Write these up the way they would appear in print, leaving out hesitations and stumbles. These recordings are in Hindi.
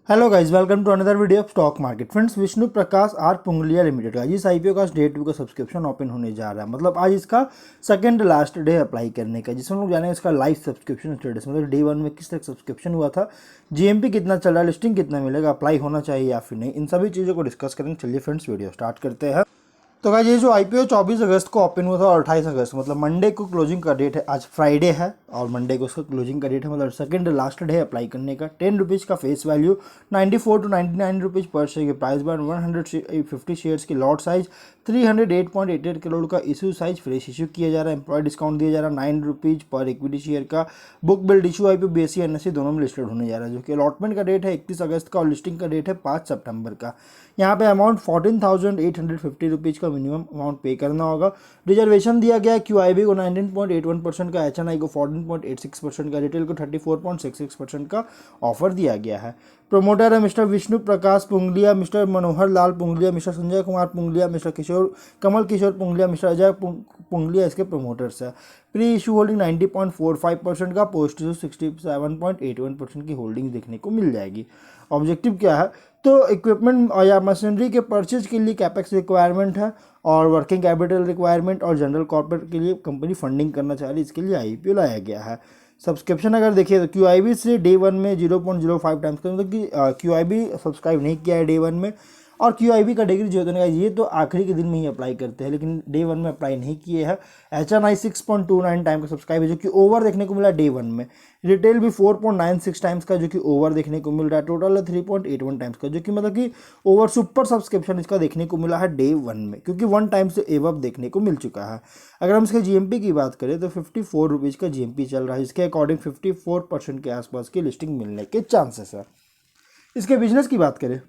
Hello guys, welcome to another video of stock market. Friends, Vishnu Prakash R Pungaliya limited का जिस आईपीओ का डे 2 का सब्सक्रिप्शन ओपन होने जा रहा है, मतलब आज इसका सेकंड लास्ट डे अप्लाई करने का, जिसमें हम लोग जानेंगे इसका लाइव सब्सक्रिप्शन स्टेटस, मतलब डे 1 में किस तरह सब्सक्रिप्शन हुआ था, जीएमपी कितना चल रहा है, लिस्टिंग कितना मिलेगा, अप्लाई होना चाहिए या फिर नहीं, इन सभी चीज़ों को डिस्कस करेंगे। चलिए फ्रेंड्स, वीडियो स्टार्ट करते हैं। तो गाइस, ये जो आईपीओ 24 अगस्त को ओपन हुआ था और 28 अगस्त मतलब मंडे को क्लोजिंग का डेट है। आज फ्राइडे है और मंडे को उसका क्लोजिंग का डेट है, मतलब सेकंड लास्ट डे अप्लाई करने का। 10 रुपीज़ का फेस वैल्यू, 94 टू 99 रुपीज़ पर शेयर की प्राइस बैंड, 150 शेयर्स की लॉट साइज, 308.88 करोड़ का इशू साइज, फ्रेश इशू किया जा रहा है। एम्प्लॉय डिस्काउंट दिया जा रहा है 9 रुपीज़ पर इक्विटी शेयर का। Book build issue IPO BSE NSE दोनों में लिस्टेड होने जा रहा है, जो कि अलॉटमेंट का डेट है 31 अगस्त का और लिस्टिंग का डेट है 5 सितंबर का। यहाँ पे अमाउंट 14,850 रुपीज़ का मिनिमम अमाउंट पे करना होगा। रिजर्वेशन दिया गया है क्यूआईबी को 19.81% का, एचएनआई को 14.86% का, रिटेल को 34.66% का ऑफर दिया गया है। प्रोमोटर है मिस्टर विष्णु प्रकाश Pungaliya, mister Manohar Lal Pungaliya, mister Sanjay Kumar Pungaliya, mister Kamal Kishore Pungaliya, mister Ajay Pungaliya इसके प्रोमोटर्स है। प्री इशू होल्डिंग 90.45% का, पोस्ट इशू 67.81% की होल्डिंग देखने को मिल जाएगी। ऑब्जेक्टिव क्या है, तो इक्विपमेंट या मशीनरी के परचेज के लिए कैपेक्स रिक्वायरमेंट है और वर्किंग कैपिटल रिक्वायरमेंट और जनरल कॉर्पोरेट के लिए कंपनी फंडिंग करना चाह रही है, इसके लिए आईपीओ लाया गया है। सब्सक्रिप्शन अगर देखिए तो क्यूआईबी से डे 1 में 0.05 टाइम्स का, मतलब कि क्यूआईबी सब्सक्राइब नहीं किया है डे 1 में। और क्यूआईबी कैटेगरी जो होता है ये तो आखिरी के दिन में ही अप्लाई करते हैं, लेकिन डे 1 में अप्लाई नहीं किए हैं। एचएनआई 6.29 टाइम का सब्सक्राइब है, जो कि ओवर देखने को मिला डे 1 में। रिटेल भी 4.96 टाइम्स का, जो कि ओवर देखने को मिल रहा है। टोटल है 3.81 टाइम्स का, जो कि मतलब कि ओवर सुपर सब्सक्रिप्शन इसका देखने को मिला है डे 1 में, क्योंकि 1 टाइम से एवब देखने को मिल चुका है। अगर हम इसके जीएमपी की बात करें तो 54 रुपीज़ का जीएमपी चल रहा है, इसके अकॉर्डिंग 54% के आसपास की लिस्टिंग मिलने के चांसेस है। इसके बिजनेस की बात करें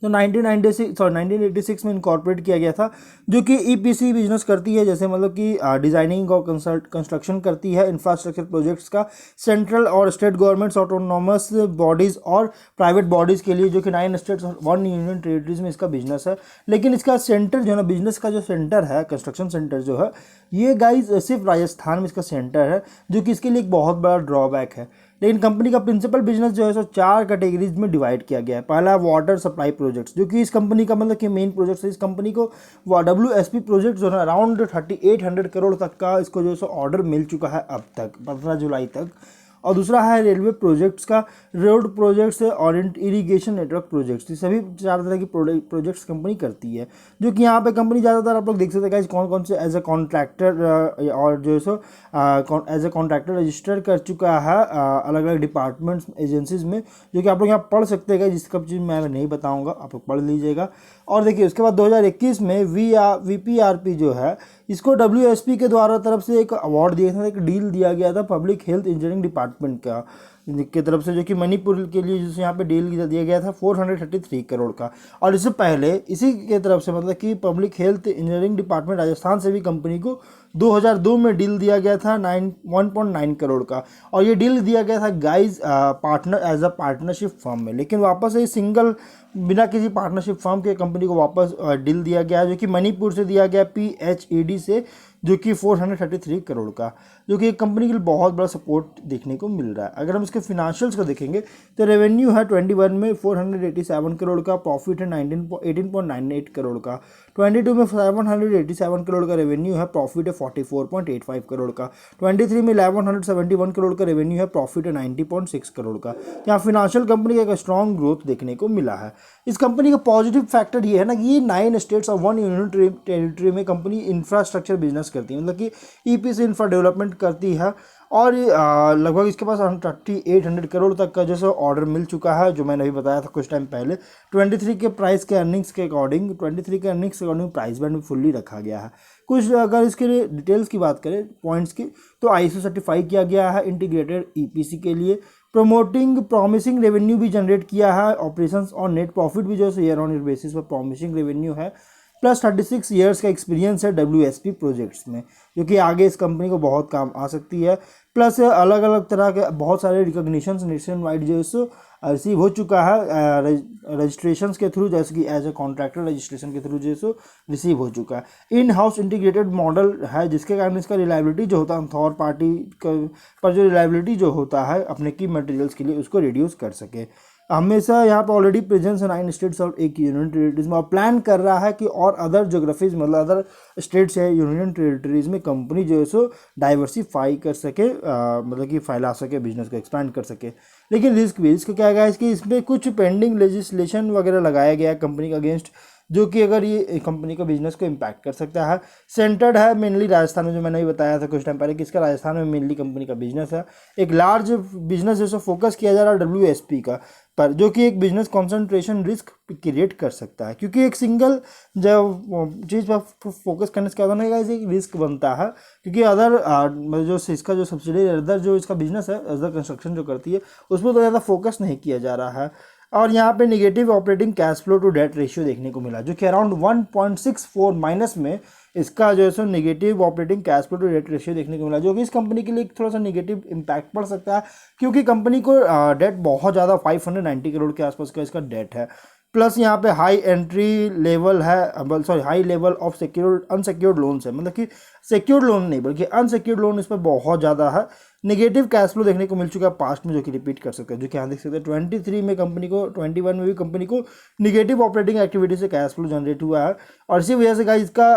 तो 1986 में इनकॉर्पोरेट किया गया था, जो कि ईपीसी बिजनेस करती है, जैसे मतलब कि डिजाइनिंग और कंस्ट्रक्शन करती है इंफ्रास्ट्रक्चर प्रोजेक्ट्स का, सेंट्रल और स्टेट गवर्नमेंट्स, ऑटोनॉमस बॉडीज़ और प्राइवेट बॉडीज़ के लिए, जो कि 9 स्टेट्स और 1 यूनियन टेरिटरीज में इसका बिजनेस है। लेकिन इसका सेंटर जो है ना, बिजनेस का जो सेंटर है, कंस्ट्रक्शन सेंटर जो है, ये गाइज सिर्फ राजस्थान में इसका सेंटर है, जो कि इसके लिए एक बहुत बड़ा ड्रॉबैक है। लेकिन कंपनी का प्रिंसिपल बिजनेस जो है सो 4 कैटेगरीज में डिवाइड किया गया है। पहला है वाटर सप्लाई प्रोजेक्ट्स, जो कि इस कंपनी का मतलब कि मेन प्रोजेक्ट्स है। इस कंपनी को WSP प्रोजेक्ट जो है अराउंड 3800 करोड़ तक का इसको जो है सो ऑर्डर मिल चुका है अब तक, 15 जुलाई तक। और दूसरा है रेलवे प्रोजेक्ट्स का, रोड प्रोजेक्ट्स और इरिगेशन नेटवर्क प्रोजेक्ट्स। ये सभी 4 तरह की प्रोजेक्ट्स कंपनी करती है, जो कि यहाँ पे कंपनी ज़्यादातर आप लोग देख सकते हैं कौन कौन से एज ए कॉन्ट्रैक्टर और जो है सो एज ए कॉन्ट्रैक्टर रजिस्टर कर चुका है अलग अलग डिपार्टमेंट्स एजेंसीज में, जो कि आप लोग यहाँ पढ़ सकते हैं। जिसका चीज़ मैं नहीं बताऊँगा, आप लोग पढ़ लीजिएगा। और देखिए उसके बाद 2021 में VPRP जो है, इसको WSP के द्वारा तरफ से एक अवार्ड दिया था, एक डील दिया गया था पब्लिक हेल्थ इंजीनियरिंग डिपार्टमेंट का की तरफ से, जो कि मणिपुर के लिए जिससे यहाँ पे डील दिया गया था 433 करोड़ का। और इससे पहले इसी के तरफ से मतलब कि public health engineering department Rajasthan से भी कंपनी को 2002 में डील दिया गया था 1.9 करोड़ का। और ये डील दिया गया था guys partner as a partnership firm में, लेकिन वापस ये सिंगल बिना किसी पार्टनरशिप फर्म के कंपनी को वापस डील दिया गया, जो कि मणिपुर से दिया गया PHED से, जो कि 433 करोड़ का, जो कि एक कंपनी के लिए बहुत बड़ा सपोर्ट देखने को मिल रहा है। अगर हम इसके फिनेंशियल्स को देखेंगे तो रेवेन्यू है 21 में 487 करोड़ का, प्रॉफिट है 18.98 करोड़ का। 22 में 787 करोड़ का रेवेन्यू है, प्रॉफिट है 44.85 करोड़ का। 23 में 1171 करोड़ का रेवेन्यू है, प्रॉफिट है 90.6 करोड़ का। यहाँ फिनेंशियल कंपनी का एक स्ट्रॉन्ग ग्रोथ देखने को मिला है। इस कंपनी का पॉजिटिव फैक्टर ये है ना कि ये 9 स्टेट्स और 1 यूनियन टेरिटरी में कंपनी इंफ्रास्ट्रक्चर बिजनेस करती है, मतलब कि ईपीसी इंफ्रा डेवलपमेंट करती है। और लगभग इसके पास 3800 करोड़ तक का जैसे ऑर्डर मिल चुका है, जो मैंने अभी बताया था कुछ टाइम पहले। 23 के प्राइस के अर्निंग्स के अकॉर्डिंग, 23 के अर्निंग्स के अकॉर्डिंग प्राइस बैंड फुल्ली रखा गया है। कुछ अगर इसके लिए डिटेल्स की बात करें पॉइंट्स की, तो ISO सर्टिफाई किया गया है इंटीग्रेटेड EPC के लिए। प्रॉमिसिंग रेवेन्यू भी जनरेट किया है, ऑपरेशंस और नेट प्रॉफिट भी जो है ईयर ऑन ईयर बेसिस पर प्रॉमिसिंग रेवेन्यू है। प्लस 36 ईयर्स का एक्सपीरियंस है WSP प्रोजेक्ट्स में, जो कि आगे इस कंपनी को बहुत काम आ सकती है। प्लस अलग अलग तरह के बहुत सारे रिकॉग्निशंस नेशन वाइड जो है रिसीव हो चुका है रजिस्ट्रेशंस के थ्रू, जैसे कि एज ए कॉन्ट्रैक्टर रजिस्ट्रेशन के थ्रू जो रिसीव हो चुका है। इन हाउस इंटीग्रेटेड मॉडल है, जिसके कारण इसका रिलायबिलिटी जो होता है थर्ड पार्टी पर जो रिलायबिलिटी जो होता है अपने की मटेरियल्स के लिए उसको रिड्यूस कर सके। हमेशा यहाँ पे ऑलरेडी प्रेजेंस है 9 स्टेट्स और 1 यूनियन टेरिटरीज में, और प्लान कर रहा है कि और अदर जोग्राफीज मतलब अदर स्टेट्स है यूनियन टेरिटरीज में कंपनी जो है सो डाइवर्सिफाई कर सके, मतलब कि फैला सके, बिजनेस को एक्सपैंड कर सके। लेकिन रिस्क क्या है कि इसमें कुछ पेंडिंग लेजिस्लेशन वगैरह लगाया गया है कंपनी का अगेंस्ट, जो कि अगर ये कंपनी का बिजनेस को इम्पैक्ट कर सकता है। सेंटर्ड है मेनली राजस्थान में, जो मैंने भी बताया था कुछ टाइम पहले कि इसका राजस्थान में मेनली कंपनी का बिजनेस है। एक लार्ज बिजनेस जैसे फोकस किया जा रहा है WSP का पर, जो कि एक बिजनेस कॉन्सेंट्रेशन रिस्क क्रिएट कर सकता है, क्योंकि एक सिंगल जब चीज़ पर फोकस करने से क्या होता है एक रिस्क बनता है, क्योंकि अदर जो इसका जो सब्सिडी अदर जो इसका बिजनेस है अदर कंस्ट्रक्शन जो करती है उस पर तो ज़्यादा फोकस नहीं किया जा रहा है। और यहाँ पे negative operating cash flow to date ratio देखने को मिला, जो कि अराउंड 1.64 माइनस में इसका जो है सो negative operating cash flow to date ratio देखने को मिला, जो कि इस कंपनी के लिए थोड़ा सा नेगेटिव इम्पैक्ट पड़ सकता है, क्योंकि कंपनी को डेट बहुत ज़्यादा 590 करोड़ के आसपास का इसका डेट है। प्लस यहाँ पे हाई एंट्री लेवल है, sorry high level of secured unsecured loans है, मतलब कि सिक्योर्ड लोन नहीं बल्कि अनसिक्योर्ड लोन इस पर बहुत ज़्यादा है। नेगेटिव कैश फ्लो देखने को मिल चुका है पास्ट में, जो कि रिपीट कर सकते हैं, जो कि यहाँ देख सकते हैं 23 में कंपनी को, 21 में भी कंपनी को निगेटिव ऑपरेटिंग एक्टिविटी से कैश फ्लो जनरेट हुआ है, और इसी वजह से गाइस इसका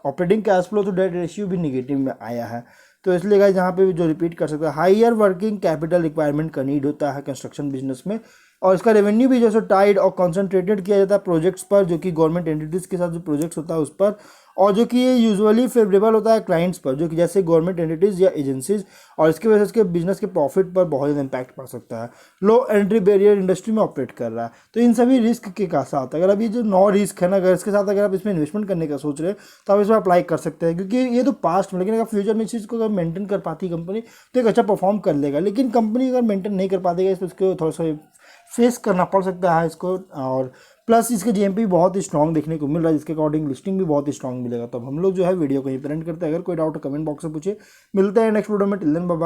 ऑपरेटिंग कैश फ्लो तो डेट रेशियो भी निगेटिव में आया है। तो इसलिए गाइस यहाँ पे भी जो रिपीट कर सकते हैं हाइयर वर्किंग कैपिटल रिक्वायरमेंट का नीड होता है कंस्ट्रक्शन बिजनेस में, और इसका रेवेन्यू भी जो सो टाइड और कॉन्सेंट्रेटेड किया जाता है प्रोजेक्ट्स पर, जो कि गवर्नमेंट एंटिटीज़ के साथ जो प्रोजेक्ट्स होता है उस पर, और जो कि ये यूजुअली फेवरेबल होता है क्लाइंट्स पर, जो कि जैसे गवर्नमेंट एंटिटीज़ या एजेंसीज, और इसकी वजह से इसके बिजनेस के प्रॉफिट पर बहुत ज़्यादा इम्पैक्ट पड़ सकता है। लो एंट्री बैरियर इंडस्ट्री में ऑपरेट कर रहा है, तो इन सभी रिस्क के साथ अगर अभी जो 9 रिस्क है ना, अगर इसके साथ अगर आप इसमें इन्वेस्टमेंट करने का सोच रहे हैं तो आप इसमें अप्लाई कर सकते हैं, क्योंकि ये तो पास्ट में, लेकिन अगर फ्यूचर में इस चीज़ को अगर मेंटेन कर पाती है कंपनी तो एक अच्छा परफॉर्म कर लेगा। लेकिन कंपनी अगर मेंटेन नहीं कर पाती है इसको थोड़ा सा फेस करना पड़ सकता है इसको, और प्लस इसके GMP बहुत ही स्ट्रॉन्ग देखने को मिल रहा है, जिसके अकॉर्डिंग लिस्टिंग भी बहुत ही स्ट्रॉन्ग मिलेगा। तो हम लोग जो है वीडियो को यहीं पर एंड करते हैं। अगर कोई डाउट कमेंट बॉक्स में पूछे, मिलते हैं नेक्स्ट वीडियो में। Till then bye bye.